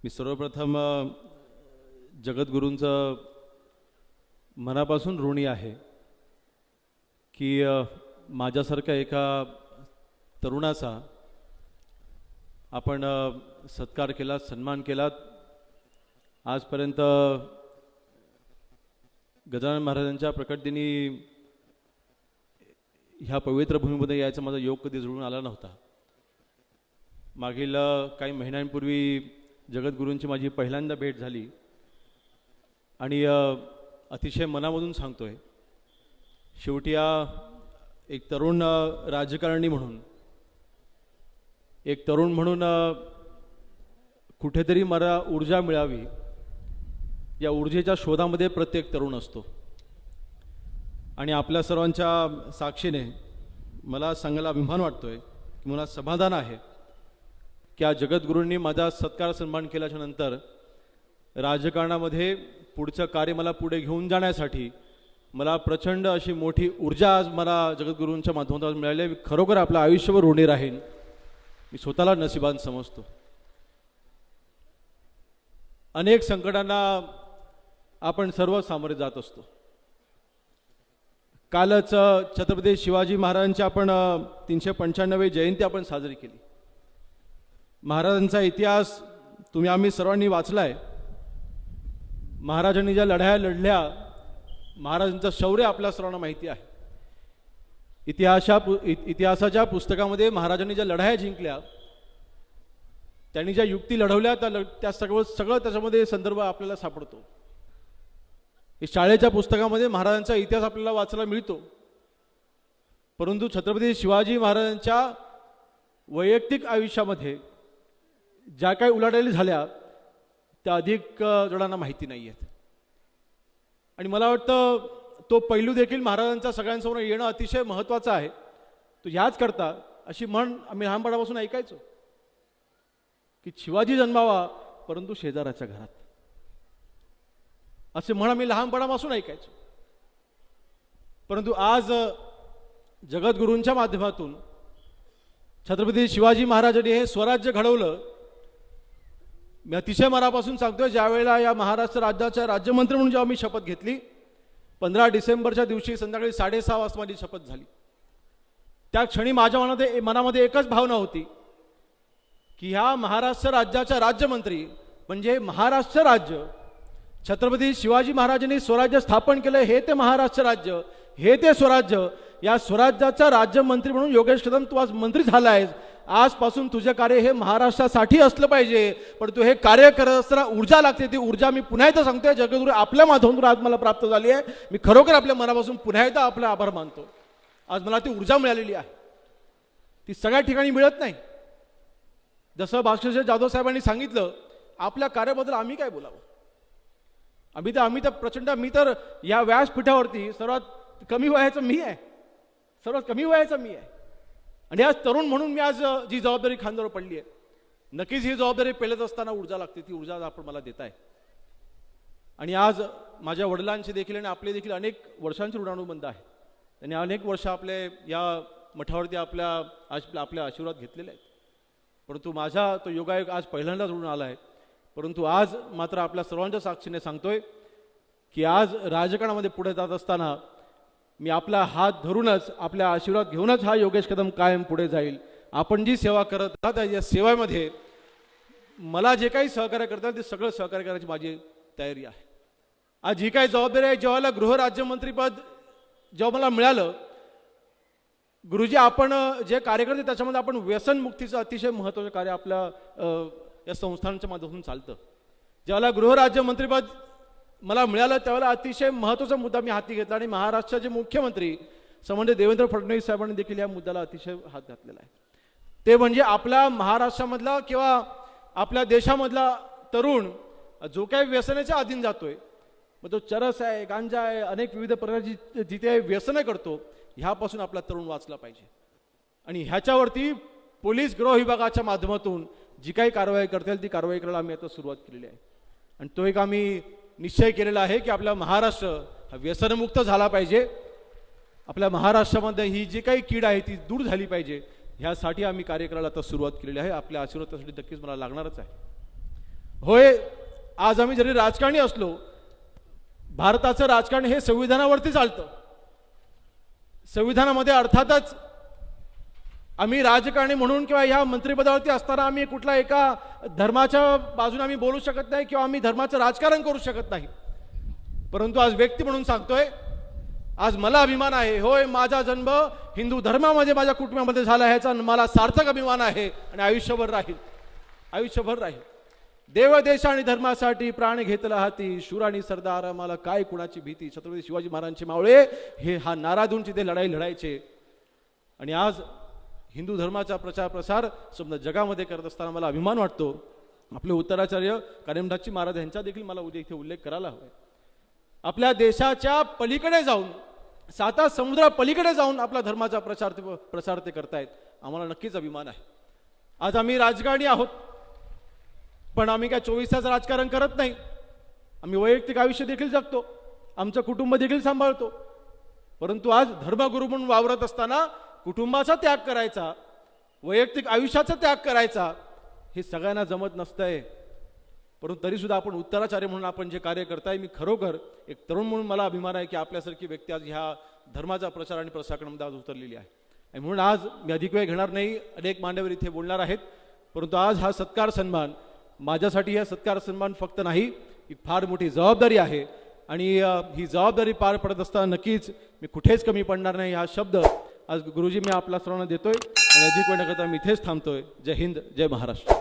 मी सर्वप्रथम जगद्गुरूंचं मनापासून ऋणी आहे की माझ्यासारख्या एका तरुणाचा आपण सत्कार केला, सन्मान केला। आजपर्यंत गजानन महाराजांच्या प्रकट दिनी ह्या पवित्र भूमीमध्ये यायचा माझा योग कधी जुळून आला नव्हता। मागील काही महिन्यांपूर्वी जगद्गुरूंची माझी पहिल्यांदा भेट झाली आणि अतिशय मनामधून सांगतोय, शेवटी एक तरुण राजकारणी म्हणून, एक तरुण म्हणून कुठेतरी मला ऊर्जा मिळावी, या ऊर्जेच्या शोधामध्ये प्रत्येक तरुण असतो। आणि आपल्या सर्वांच्या साक्षीने मला सांगायला अभिमान वाटतोय की मला समाधान आहे की आज जगद्गुरूंनी माझा सत्कार सन्मान केल्याच्या नंतर राजकारणामध्ये पुढचं कार्य मला पुढे घेऊन जाण्यासाठी मला प्रचंड अशी मोठी ऊर्जा आज मला जगद्गुरूंच्या माध्यमातून मिळाली। मी खरोखर आपलं आयुष्यभर ऋणी राहीन, मी स्वतःला नशिबान समजतो। अनेक संकटांना आपण सर्व सामोरे जात असतो। कालच छत्रपती शिवाजी महाराजांची आपण 395वी जयंती आपण साजरी केली। महाराजांचा इतिहास आम्ही सर्वांनी वाचलाय। महाराजांनी ज्या लढाया लढल्या, महाराजांचं शौर्य आपल्या सर्वांना माहिती आहे। इतिहासाच्या पुस्तकामध्ये महाराजांनी ज्या लढाया जिंकल्या, त्यांनी ज्या युक्ती लढवल्या, त्या सगळं त्याच्यामध्ये संदर्भ आपल्याला सापडतो। शाळेच्या पुस्तकामध्ये महाराजांचा इतिहास आपल्याला वाचायला मिळतो, परंतु छत्रपती शिवाजी महाराजांच्या वैयक्तिक आयुष्यामध्ये ज्या काही उलाढाली झाल्या त्या अधिक जणांना माहिती नाही आहेत। आणि मला वाटतं तो पैलू देखील महाराजांचा सगळ्यांसमोर येणं अतिशय महत्त्वाचं आहे। तो ह्याच करता अशी म्हण आम्ही लहानपणापासून ऐकायचो की शिवाजी जन्मावा परंतु शेजाराच्या घरात, असे म्हण आम्ही लहानपणापासून ऐकायचो। परंतु आज जगद्गुरूंच्या माध्यमातून छत्रपती शिवाजी महाराजांनी हे स्वराज्य घडवलं। मी अतिशय मनापासून सांगतोय, ज्यावेळेला या महाराष्ट्र राज्याच्या राज्यमंत्री म्हणून जेव्हा मी शपथ घेतली, 15 डिसेंबरच्या दिवशी संध्याकाळी 6:30 वाजता माझी शपथ झाली। त्या क्षणी माझ्या मनामध्ये एकच भावना होती की ह्या महाराष्ट्र राज्याच्या राज्यमंत्री म्हणजे महाराष्ट्र राज्य, छत्रपती शिवाजी महाराजांनी स्वराज्य स्थापन केलं, हे ते महाराष्ट्र राज्य, हे ते स्वराज्य। या स्वराज्याचा राज्यमंत्री म्हणून योगेश कदम तू आज मंत्री झाला आहेस। आजपासून तुझे कार्य हे महाराष्ट्रासाठी असलं पाहिजे, पण तू हे कार्य करत असताना ऊर्जा लागते। ती ऊर्जा मी पुन्हा एकदा सांगतोय, जगद्गुरू आपल्या माध्यमातून आज मला प्राप्त झाली आहे। मी खरोखर आपल्या मनापासून पुन्हा एकदा आपला आभार मानतो। आज मला ती ऊर्जा मिळालेली आहे, ती सगळ्या ठिकाणी मिळत नाही। जसं भास्करजी जाधव साहेबांनी सांगितलं, आपल्या कार्याबद्दल आम्ही काय बोलावं? आम्ही तर प्रचंड, मी तर या व्यासपीठावरती सर्वात कमी वयाचं मी आहे, सर्वात कमी वयाचं मी आहे। आणि आज तरुण म्हणून मी आज जी जबाबदारी खांद्यावर पडली आहे, नक्कीच ही जबाबदारी पेलत असताना ऊर्जा लागते, ती ऊर्जा आपण मला देताय। आणि आज माझ्या वडिलांचे देखील आणि आपले देखील अनेक वर्षांचे ऋणानुबंध आहे। त्यांनी अनेक वर्ष आपले या मठावरती आपले आशीर्वाद घेतलेले आहेत, परंतु माझा तो योगायोग आज पहिल्यांदाच ऋण आला आहे। परंतु आज मात्र आपल्या सर्वांच्या साक्षीने सांगतोय की आज राजकारणामध्ये पुढे जात असताना मी आपला हात धरूनच, आपल्या आशीर्वाद घेऊनच हा योगेश कदम कायम पुढे जाईल। आपण जी सेवा करत आहात या सेवेमध्ये मला जे काही सहकार्य करतात ते सगळं सहकार्य करायची माझी तयारी आहे। आज ही काही जबाबदारी आहे, जेव्हा गृहराज्यमंत्रीपद जेव्हा मला मिळालं, गुरुजी आपण जे कार्य करते त्याच्यामध्ये आपण व्यसनमुक्तीचं अतिशय महत्त्वाचं कार्य आपल्या या संस्थांच्या माध्यमातून चालतं। ज्यावेळेला गृहराज्यमंत्रीपद मला मिळालं त्यावेळेला अतिशय महत्त्वाचा मुद्दा मी हाती घेतला आणि महाराष्ट्राचे मुख्यमंत्री सन्माननीय देवेंद्र फडणवीस साहेबांनी देखील या मुद्द्याला अतिशय हात घातलेला आहे। ते म्हणजे आपल्या महाराष्ट्रामधला किंवा आपल्या देशामधला तरुण जो काही व्यसनाच्या अधीन जातोय, मग तो चरस आहे, गांजा आहे, अनेक विविध प्रकारची जिथे व्यसनं करतो, ह्यापासून आपला तरुण वाचला पाहिजे। आणि ह्याच्यावरती पोलीस गृह विभागाच्या माध्यमातून जी काही कारवाई करतील ती कारवाई करायला आम्ही आता सुरुवात केलेली आहे। आणि तो एक आम्ही निश्चय केलेला आहे की आपला महाराष्ट्र हा व्यसनमुक्त झाला पाहिजे। आपल्या महाराष्ट्रामध्ये ही जी काही कीड आहे ती दूर झाली पाहिजे, ह्यासाठी आम्ही कार्य करायला आता सुरुवात केलेली आहे। आपल्या आशीर्वादासाठी नक्कीच मला लागणारच आहे। होय, आज आम्ही जरी राजकारणी असलो, भारताचं राजकारण हे संविधानावरती चालतं. संविधानामध्ये अर्थातच आम्ही राजकारणी म्हणून किंवा ह्या मंत्रिपदावरती असताना आम्ही कुठल्या एका धर्माच्या बाजूने आम्ही बोलू शकत नाही किंवा आम्ही धर्माचं राजकारण करू शकत नाही. परंतु आज व्यक्ती म्हणून सांगतोय, आज मला अभिमान आहे. होय, माझा जन्म हिंदू धर्मामध्ये माझ्या कुटुंबामध्ये झाला, ह्याचा मला सार्थक अभिमान आहे आणि आयुष्यभर राहील, आयुष्यभर राहील. देव देश आणि धर्मासाठी प्राण घेतला हाती, शूर आणि सरदार मला काय कुणाची भीती. छत्रपती शिवाजी महाराजांचे मावळे हे हा नारा देऊन तिथे लढाई लढायचे. आणि आज हिंदू धर्माचा प्रचार प्रसार समजा जगामध्ये करत असताना मला अभिमान वाटतो. आपले उत्तराचार्य कानिमठाची महाराज यांचा देखील मला उद्या इथे उल्लेख करायला हवा. आपल्या देशाच्या पलीकडे जाऊन, 7 समुद्रा पलीकडे जाऊन आपला धर्माचा प्रसार ते करतायत. आम्हाला नक्कीच अभिमान आहे. आज आम्ही राजकारणी आहोत, पण आम्ही काय 24 तास राजकारण करत नाही. आम्ही वैयक्तिक आयुष्य देखील जगतो, आमचं कुटुंब देखील सांभाळतो. परंतु आज धर्मगुरू म्हणून वावरत असताना कुटुंबाचा त्याग करायचा, वैयक्तिक आयुष्याचा त्याग करायचा, हे सगळ्यांना जमत नसतंय. परंतु तरीसुद्धा आपण उत्तराचार्य म्हणून आपण जे कार्य करताय, मी खरोखर एक तरुण म्हणून मला अभिमान आहे की आपल्यासारखी व्यक्ती आज ह्या धर्माचा प्रचार आणि प्रसारणामध्ये आज उतरलेली आहे. आणि म्हणून आज मी अधिक वेळ घेणार नाही, अनेक मान्यवर इथे बोलणार आहेत. परंतु आज हा सत्कार सन्मान माझ्यासाठी, हा सत्कार सन्मान फक्त नाही, ही फार मोठी जबाबदारी आहे. आणि ही जबाबदारी पार पडत असताना नक्कीच मी कुठेच कमी पडणार नाही, हा शब्द आज गुरुजी मी आपल्या सर्वांना देतोय. आणि अधिक वेळ न करता मी इथेच थांबतोय. जय हिंद, जय महाराष्ट्र.